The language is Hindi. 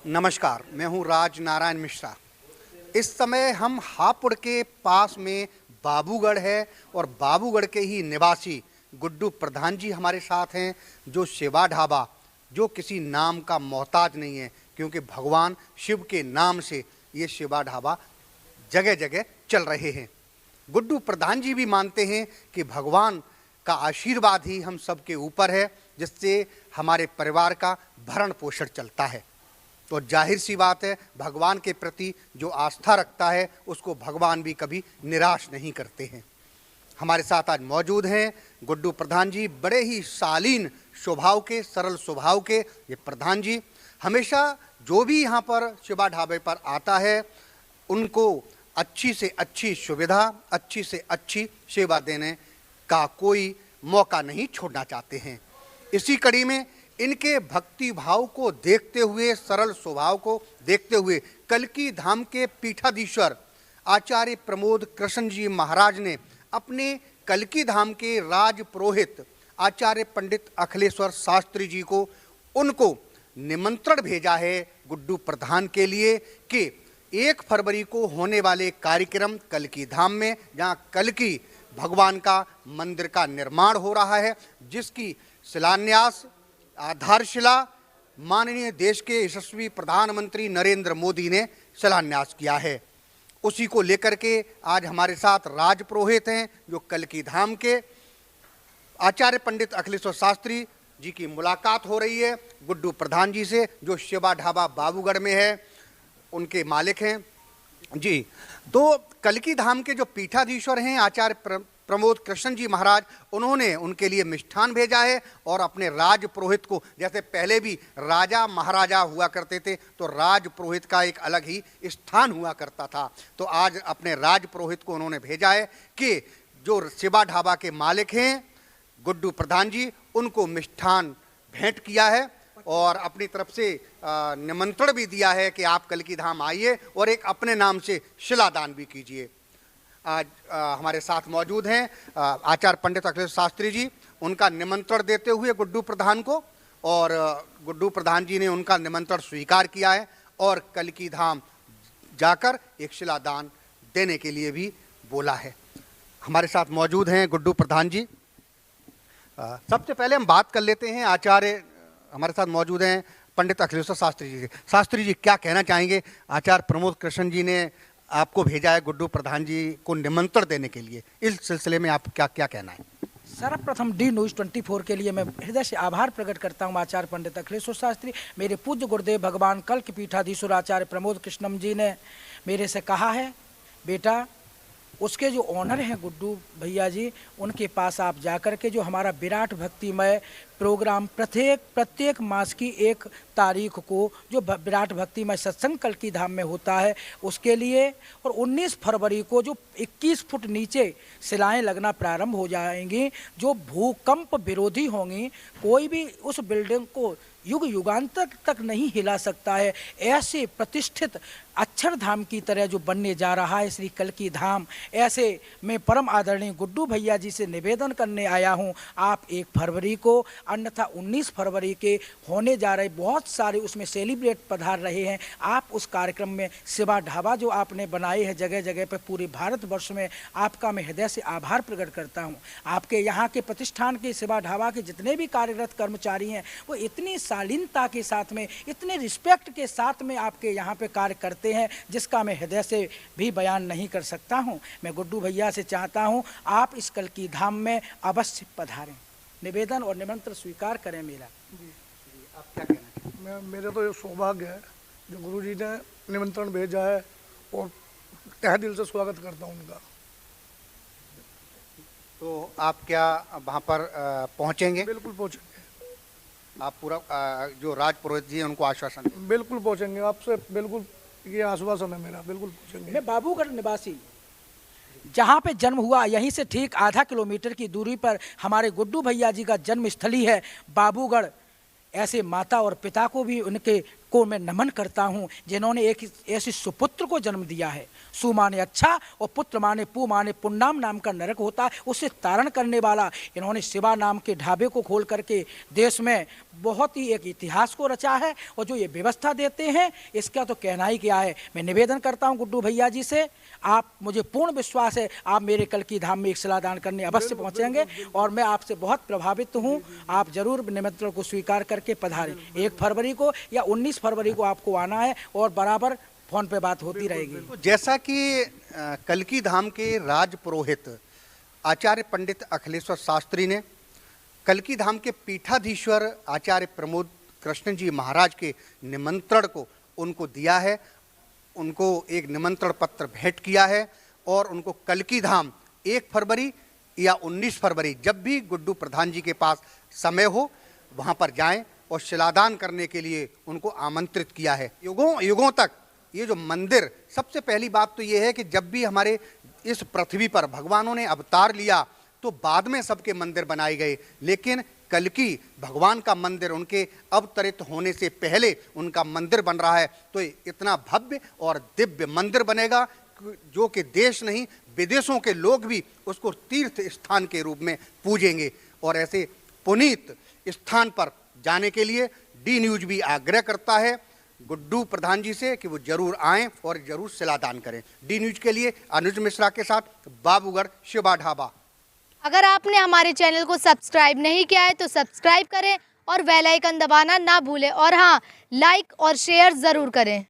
नमस्कार, मैं हूं राज नारायण मिश्रा। इस समय हम हापुड़ के पास में बाबूगढ़ है और बाबूगढ़ के ही निवासी गुड्डू प्रधान जी हमारे साथ हैं, जो शिवा ढाबा, जो किसी नाम का मोहताज नहीं है, क्योंकि भगवान शिव के नाम से ये शिवा ढाबा जगह जगह चल रहे हैं। गुड्डू प्रधान जी भी मानते हैं कि भगवान का आशीर्वाद ही हम सबके ऊपर है, जिससे हमारे परिवार का भरण पोषण चलता है। तो जाहिर सी बात है, भगवान के प्रति जो आस्था रखता है उसको भगवान भी कभी निराश नहीं करते हैं। हमारे साथ आज मौजूद हैं गुड्डू प्रधान जी, बड़े ही शालीन स्वभाव के, सरल स्वभाव के ये प्रधान जी। हमेशा जो भी यहाँ पर शिवा ढाबे पर आता है उनको अच्छी से अच्छी सुविधा, अच्छी से अच्छी सेवा देने का कोई मौका नहीं छोड़ना चाहते हैं। इसी कड़ी में इनके भक्ति भाव को देखते हुए, सरल स्वभाव को देखते हुए, कल्की धाम के पीठाधीश्वर आचार्य प्रमोद कृष्ण जी महाराज ने अपने कल्की धाम के राज पुरोहित आचार्य पंडित अखिलेश्वर शास्त्री जी को उनको निमंत्रण भेजा है गुड्डू प्रधान के लिए कि 1 फरवरी को होने वाले कार्यक्रम कल्की धाम में, जहाँ कल्की भगवान का मंदिर का निर्माण हो रहा है, जिसकी शिलान्यास आधारशिला माननीय देश के यशस्वी प्रधानमंत्री नरेंद्र मोदी ने शिलान्यास किया है, उसी को लेकर के आज हमारे साथ राज पुरोहित हैं जो कल्की धाम के आचार्य पंडित अखिलेश्वर शास्त्री जी की मुलाकात हो रही है गुड्डू प्रधान जी से, जो शिवा ढाबा बाबूगढ़ में है, उनके मालिक हैं जी। तो कल्की धाम के जो पीठाधीश्वर हैं आचार्य प्रमोद कृष्ण जी महाराज, उन्होंने उनके लिए मिष्ठान भेजा है और अपने राज पुरोहित को, जैसे पहले भी राजा महाराजा हुआ करते थे तो राज पुरोहित का एक अलग ही स्थान हुआ करता था, तो आज अपने राज पुरोहित को उन्होंने भेजा है कि जो शिवा ढाबा के मालिक हैं गुड्डू प्रधान जी, उनको मिष्ठान भेंट किया है और अपनी तरफ से निमंत्रण भी दिया है कि आप कल्की धाम आइए और एक अपने नाम से शिलादान भी कीजिए। आज हमारे साथ मौजूद हैं आचार्य पंडित अखिलेश शास्त्री जी, उनका निमंत्रण देते हुए गुड्डू प्रधान को, और गुड्डू प्रधान जी ने उनका निमंत्रण स्वीकार किया है और कल्की धाम जाकर एक शिलादान देने के लिए भी बोला है। हमारे साथ मौजूद हैं गुड्डू प्रधान जी। सबसे पहले हम बात कर लेते हैं, आचार्य हमारे साथ मौजूद हैं पंडित अखिलेश्वर शास्त्री जी। शास्त्री जी, क्या कहना चाहेंगे? आचार्य प्रमोद कृष्ण जी ने आपको भेजा है गुड्डू प्रधान जी को निमंत्रण देने के लिए, इस सिलसिले में आप क्या क्या कहना है? सर्वप्रथम डी न्यूज़ 24 के लिए मैं हृदय से आभार प्रकट करता हूं आचार्य पंडित अखिलेश्वर शास्त्री, मेरे पूज्य गुरुदेव भगवान कल के पीठाधीश्वर आचार्य प्रमोद कृष्णम जी ने मेरे से कहा है, बेटा उसके जो ऑनर हैं गुड्डू भैया जी, उनके पास आप जाकर के जो हमारा विराट भक्तिमय प्रोग्राम प्रत्येक मास की 1 तारीख को जो विराट भक्तिमय सत्संग कल्की धाम में होता है, उसके लिए, और 19 फरवरी को जो 21 फुट नीचे शिलाएं लगना प्रारंभ हो जाएंगी, जो भूकंप विरोधी होंगी, कोई भी उस बिल्डिंग को युग युगांतर तक नहीं हिला सकता है, ऐसे प्रतिष्ठित अक्षरधाम की तरह जो बनने जा रहा है श्री कल्की धाम, ऐसे मैं परम आदरणीय गुड्डू भैया जी से निवेदन करने आया हूं, आप 1 फरवरी को, अन्यथा 19 फरवरी के होने जा रहे बहुत सारे उसमें सेलिब्रेट पधार रहे हैं, आप उस कार्यक्रम में शिवा ढाबा जो आपने बनाए हैं जगह जगह पर पूरे भारतवर्ष में, आपका मैं हृदय से आभार प्रकट करता हूँ। आपके यहाँ के प्रतिष्ठान के शिवा ढाबा के जितने भी कार्यरत कर्मचारी हैं वो इतनी शालीनता के साथ में, इतने रिस्पेक्ट के साथ में आपके यहाँ पे कार्य करते हैं, जिसका मैं हृदय से भी बयान नहीं कर सकता हूँ। मैं गुड्डू भैया से चाहता हूँ आप इस कल्की धाम में अवश्य पधारें, निवेदन और निमंत्रण स्वीकार करें मेरा। जी, आप क्या कहना हैं? मेरा तो ये सौभाग्य है जो गुरु जी ने निमंत्रण भेजा है और तहे दिल से स्वागत करता हूँ उनका। तो आप क्या वहाँ पर पहुँचेंगे? बिल्कुल पहुँचेंगे। आप पूरा जो राज पुरोहित जी हैं उनको आश्वासन दें? बिल्कुल पहुँचेंगे, आपसे बिल्कुल ये आश्वासन है मेरा, बिल्कुल पहुँचेंगे। मैं बाबूगढ़ निवासी, जहाँ पे जन्म हुआ यहीं से ठीक आधा किलोमीटर की दूरी पर हमारे गुड्डू भैया जी का जन्म स्थली है बाबूगढ़। ऐसे माता और पिता को भी उनके को मैं नमन करता हूं, जिन्होंने एक ऐसे सुपुत्र को जन्म दिया है। सु माने अच्छा और पुत्र माने पु माने पुण्यम नाम का नरक होता है, उससे तारण करने वाला इन्होंने शिवा नाम के ढाबे को खोल करके देश में बहुत ही एक इतिहास को रचा है। और जो ये व्यवस्था देते हैं इसका तो कहना ही क्या है। मैं निवेदन करता हूं गुड्डू भैया जी से, आप मुझे पूर्ण विश्वास है आप मेरे कल्की धाम में एक शिलादान करने अवश्य पहुंचेंगे और मैं आपसे बहुत प्रभावित हूं। आप जरूर निमंत्रण को स्वीकार करके पधारें। 1 फरवरी को या 19 फरवरी को आपको आना है और बराबर फोन पे बात होती रहेगी। तो जैसा कि कल्की धाम के राज पुरोहित आचार्य पंडित अखिलेश्वर शास्त्री ने कल्की धाम के पीठाधीश्वर आचार्य प्रमोद कृष्ण जी महाराज के निमंत्रण को उनको दिया है, उनको एक निमंत्रण पत्र भेंट किया है और उनको कल्की धाम 1 फरवरी या 19 फरवरी जब भी गुड्डू प्रधान जी के पास समय हो वहाँ पर जाएं और शिलादान करने के लिए उनको आमंत्रित किया है। युगों युगों तक ये जो मंदिर, सबसे पहली बात तो ये है कि जब भी हमारे इस पृथ्वी पर भगवानों ने अवतार लिया तो बाद में सबके मंदिर बनाए गए, लेकिन कल्की भगवान का मंदिर उनके अवतरित होने से पहले उनका मंदिर बन रहा है। तो इतना भव्य और दिव्य मंदिर बनेगा जो कि देश नहीं विदेशों के लोग भी उसको तीर्थ स्थान के रूप में पूजेंगे। और ऐसे पुनीत स्थान पर जाने के लिए डी न्यूज भी आग्रह करता है गुड्डू प्रधान जी से कि वो जरूर आएं और जरूर शिलादान करें। डी न्यूज के लिए अनुज मिश्रा के साथ बाबूगढ़ शिवा ढाबा। अगर आपने हमारे चैनल को सब्सक्राइब नहीं किया है तो सब्सक्राइब करें और बेल आइकन दबाना ना भूलें और हाँ, लाइक और शेयर ज़रूर करें।